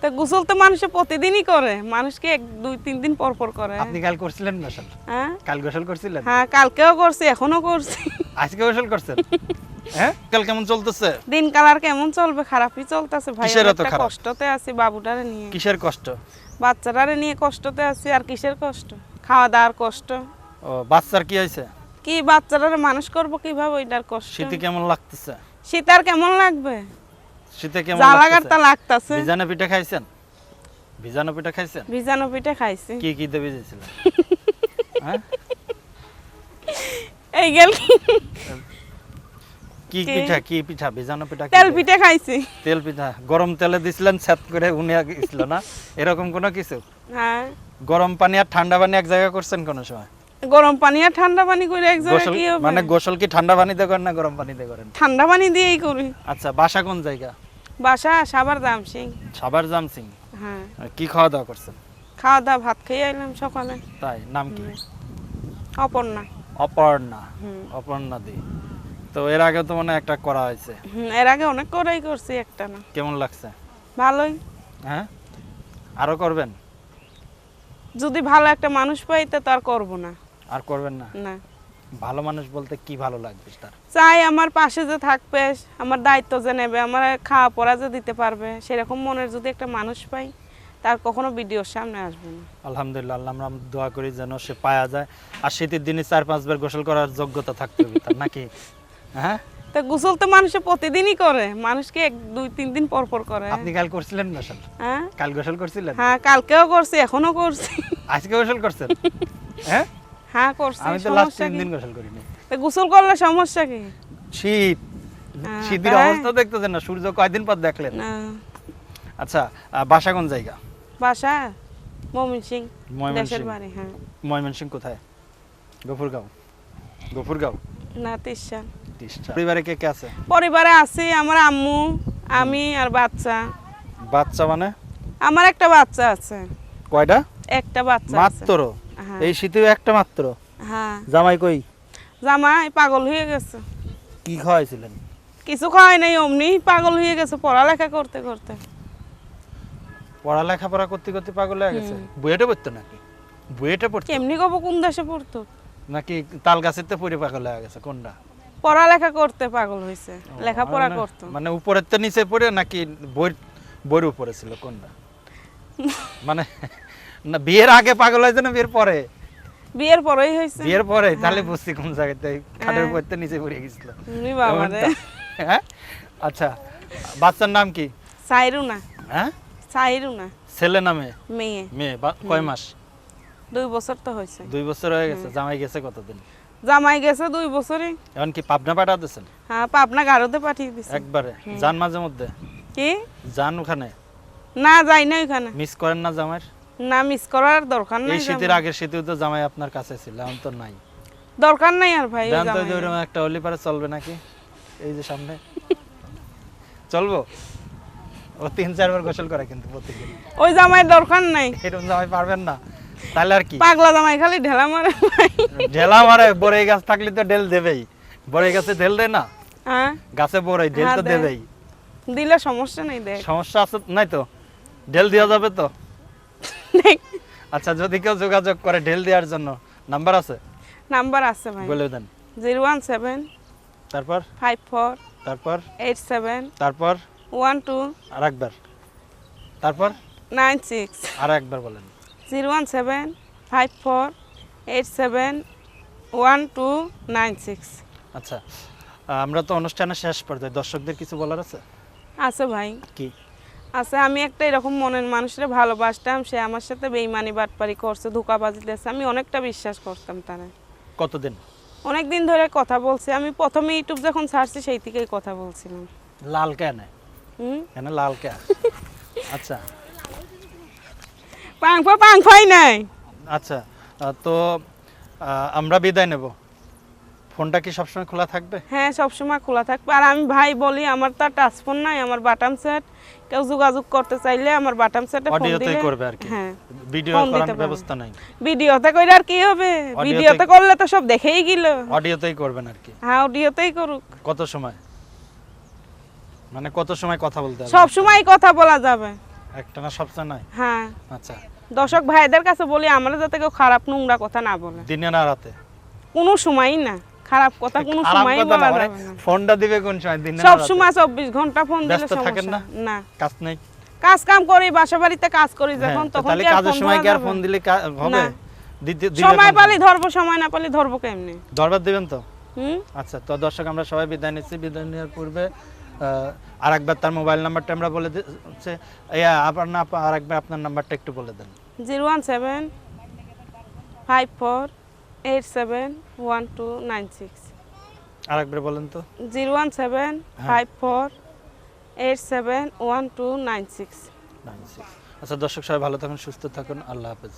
তো গোসল তো মানুষ প্রতিদিনই করে, মানুষকে 2-3 দিন পর পর করে। আপনি কাল করছিলেন গোসল? হ্যাঁ কাল গোসল করছিলেন? হ্যাঁ, কালকেও করছি, এখনো করছি। আজকে গোসল করছেন? হ্যাঁ, কাল কেমন চলতেছে? দিনকাল আর কেমন চলবে, খারাপই চলতেছে ভাই। কিসের এত একটা খারাপ? কষ্টতে আছি বাবুটারে নিয়ে। কিসের কষ্ট? বাচ্চাটারে নিয়ে কষ্টতে আছি। আর কিসের কষ্ট? খাওয়া দাওয়ার কষ্ট। ও, বাচ্চার কি হয়েছে? কি বাচ্চাটারে মানুষ করব কিভাবে, ওইটার কষ্ট। শীতে কেমন লাগতেছে? শীত আর কেমন লাগবে, শীতে কেমন জ্বালাগারটা লাগতেছে। ভিজানো পিঠা খাইছেন? ভিজানো পিঠা খাইছেন? ভিজানো পিঠা খাইছি। কি কি দিয়ে ভিজেছিলেন? হ্যাঁ, এই গেল কি পিঠা? কি পিঠা? ভিজানো পিঠা? তেল পিঠা খাইছি। তেল পিঠা গরম তেলে দিছিলেন, ছাত করে উনিয়া গেছিল না, এরকম কোনো কিছু? হ্যাঁ, গরম পানি আর ঠান্ডা পানি এক জায়গায় করছেন কোন সময়? গরম পানি আর ঠান্ডা পানি করে এক জায়গায় গোসল কি হবে? মানে গোসল কি ঠান্ডা পানিতে করেন না গরম পানিতে করেন? ঠান্ডা পানি দিয়েই করি। আচ্ছা, বাসা কোন জায়গা? বাসা সাভার দামসিং। সাভার জামসিং। হ্যাঁ, আর কি খাওয়া দাওয়া করছেন? খাওয়া দাওয়া ভাত খেয়ে আইলাম সকালে। তাই? নাম কি? অপর্ণা। অপর্ণা। হুম। অপর্ণা দি। তো এর আগে তো মনে হয় একটা করা হয়েছে, এর আগে অনেক করেই করছি, একটা না। কেমন লাগছে? ভালোই। হ্যাঁ, আরো করবেন? যদি ভালো একটা মানুষ পাই তো আর করবো না। আর করবেন না? না, ভালো মানুষ বলতে কি ভালো লাগবে তার? চাই আমার পাশে যে থাকবে, আমার দায়িত্ব যে নেবে, আমার খাওয়া পড়া যে দিতে পারবে, সেরকম মনের যদি একটা মানুষ পাই, তার কখনো ভিডিওর সামনে আসবে না। আলহামদুলিল্লাহ, আল্লাহ আমরা দোয়া করি যেন সে পাওয়া যায়। আর শীতের দিনে 4-5 বার গোসল করার যোগ্যতা থাকতে হবে তার, নাকি? হ্যাঁ, তা গোসল তো মানুষ প্রতিদিনই করে, মানুষকে 2-3 দিন পর পর করে। আপনি কাল করছিলেন গোসল? হ্যাঁ কাল গোসল করছিলেন? হ্যাঁ, কালকেও করছি, এখনো করছি। আজকে গোসল করছেন? হ্যাঁ, হ্যাঁ করছি। আমি তো লাস্ট সমস্যা 3 কি? দিন গোসল করিনি। তা গোসল করলে সমস্যা কি? শীত, হ্যাঁ, শীতের তাই? অবস্থা দেখতেছেন না, সূর্য কয়দিন পর দেখলেন? না, আচ্ছা, বাসা কোন জায়গা? বাসা ময়মনসিং, দেশের ময়মনসিংহ। বাড়ি। হ্যাঁ, ময়মনসিংহ কোথায়? গফুরগাঁও। গফুরগাঁও, না তিস্তা। পরিবারে কে কে আছে? পরিবারে আছি আমার আম্মু, আমি আর বাচ্চা। বাচ্চা মানে? আমার একটা বাচ্চা আছে। কয়টা? একটা বাচ্চা আছে। মাত্র? হ্যাঁ। এই শীতেও একটা মাত্র? হ্যাঁ, জামাই কই? জামাই পাগল হয়ে গেছে। কি খাওয়াইছিলেন? কিছু খাওয়াই নাই, অমনি পাগল হয়ে গেছে পড়ালেখা করতে করতে। পড়ালেখা করতে করতে পাগল হয়ে গেছে? বুয়েটে পড়তো নাকি? বুয়েটে পড়তো কেমনি কব কোন দেশে পড়তো? নাকি তাল গাছেতে পড়ে পাগল হয়ে গেছে? কোনটা? পড়ালেখা করতে পাগল হয়েছে, লেখাপড়া মানে- করতো। মানে উপরের তো নিচে পড়ে নাকি বইয়ের উপরে ছিল? কোনটা? মানে না, বিয়ের আগে পাগল হয়েছে না বিয়ের পরে? বিয়ের পরেই হয়েছে। বিয়ের পরে? তাহলে বুঝছি কোন জায়গাতে খাটের হ্যাঁ। উপর তো নিচে পড়ে গেছিল। উনি বাবা রে। হ্যাঁ, আচ্ছা, বাচ্চার নাম কি? সাইরু না, হ্যাঁ, সাইরু না, ছেলে নামে? মেয়ে। মেয়ে? কয় মাস? 2 বছর তো হয়েছে। 2 বছর হয়ে গেছে। জামাই গেছে কতদিন? জামাই গেছে 2 বছরই। এখন কি পাবনা পাঠা দিচ্ছেন? হ্যাঁ, পাবনা গারোতে পাঠিয়ে দিছে। একবারে যান মাঝে মধ্যে? কি? যান ওখানে? না, যাই না ওখানে। মিস করেন না জামাইয়ের? না, মিস করার দরকার নাই। এই শীতের জামাই। আগের শীতেও তো জামাই আপনার কাছে ছিল, এখন তো নাই। দরকার নাই আর ভাই। দেন তো জামাই। ওইরকম একটা হলি পারে চলবে নাকি? এই যে সামনে চলবো? ও 3-4 বার গোসল করে কিন্তু প্রতিদিন। ওই জামাই দরকার নাই। এরকম জামাই পারবেন না, তাহলে আর কি? পাগলা জামাই খালি ঢেলা মারে ভাই। ঢেলা মারে? বড়ই গাছ থাকলে তো ঢেল দেবেই। বড়ই গাছে ঢেল দেয় না? হ্যাঁ, গাছে বড়ই ঢেল হ্যাঁ, তো দেয়। দেবেই। দিলে সমস্যা নেই, দেখ। সমস্যা আছে নাই তো? ঢেল দেওয়া যাবে তো? আচ্ছা, যদি কেউ যোগাযোগ করে ঢেল দেওয়ার জন্য, নাম্বার আছে? নাম্বার আছে ভাই। বলে দেন। 017 তারপর? 54 তারপর? 87 তারপর? 12 আর একবার? তারপর? 96। আর একবার বলেন। 017 54 87 1296। আচ্ছা, আমরা তো অনুষ্ঠানের শেষ পর্যায়ে, দর্শকদের কিছু বলার আছে? আছে ভাই, কি? আছে। আমি একটা এরকম মনের মানুষের ভালোবাসতাম, সে আমার সাথে বেইমানি বাটপারি করছে, ধোঁকাবাজি দিয়েছে। আমি অনেকটা বিশ্বাস করতাম তারা। কতদিন? অনেক দিন ধরে কথা বলছি। আমি প্রথমে ইউটিউব যখন ছাড়ছি সেই থেকেই কথা বলছিলাম। লাল কেন? হুম, কেন লাল কে? আচ্ছা পাংফাই নাই। আচ্ছা, তো আমরা বিদায় নেব। ফোনটা কি সবসময় খোলা থাকবে? হ্যাঁ, সবসময় খোলা থাকবে। আর আমি ভাই বলি, আমার তো টাচ ফোন নাই, আমার বাটাম সেট। কেউ যোগাযোগ করতে চাইলে আমার বাটাম সেটে ফোন অডিওতেই দিলে করবে আর কি? হ্যাঁ, ভিডিও ফোন করার দিতে পারবে। ব্যবস্থা নাই? ভিডিওতে কইলে আর কি হবে? অডিওতেই- ভিডিওতে করলে তো সব দেখেই গেল। অডিওতেই করবেন আর কি? হ্যাঁ, অডিওতেই করুক। কত সময়, মানে কত সময় কথা বলতে হবে? সব সময় কথা বলা যাবে। একটা না সবচেয়ে নাই? হ্যাঁ। আচ্ছা, দর্শক ভাইদের কাছে বলি আমরা যাতে কেউ খারাপ নোংরা কথা না বলে, দিনে না রাতে? কোনো সময়ই না, খারাপ কথা কোনো খারাপ সময়ই কথা না, বলা মানে যাবে না। ফোনটা দিবে কোন সময়, দিনে না সব রাতে? সময় 24 ঘন্টা ফোন দিলে ব্যস্ত থাকেন সমস্যা না? না। কাজ নেই? কাজ কাম করি, বাসা বাড়িতে কাজ করি যখন, হ্যাঁ, তো তখন তাহলে কি আর কাজের ফোন সময় ধরা কি আর যাবে? ফোন দিলে হবে? না। দিবে সময় কোন পালি সময়? ধরবো, সময় না পালি ধরবো কেমনে? দরবার দিবেন তো? হুম। আচ্ছা, তো দর্শক আমরা সবাই বিদায় নিচ্ছি। বিদায় নেওয়ার পূর্বে আরেকবার তার মোবাইল নাম্বারটা আমরা বলে দিচ্ছি। আরেকবার আপনার নাম্বারটা একটু বলে দেন। 01754871296। আরেকবার বলেন তো। 01754871296। আচ্ছা দর্শক সবাই ভালো থাকুন, সুস্থ থাকুন, আল্লাহ হাফেজ।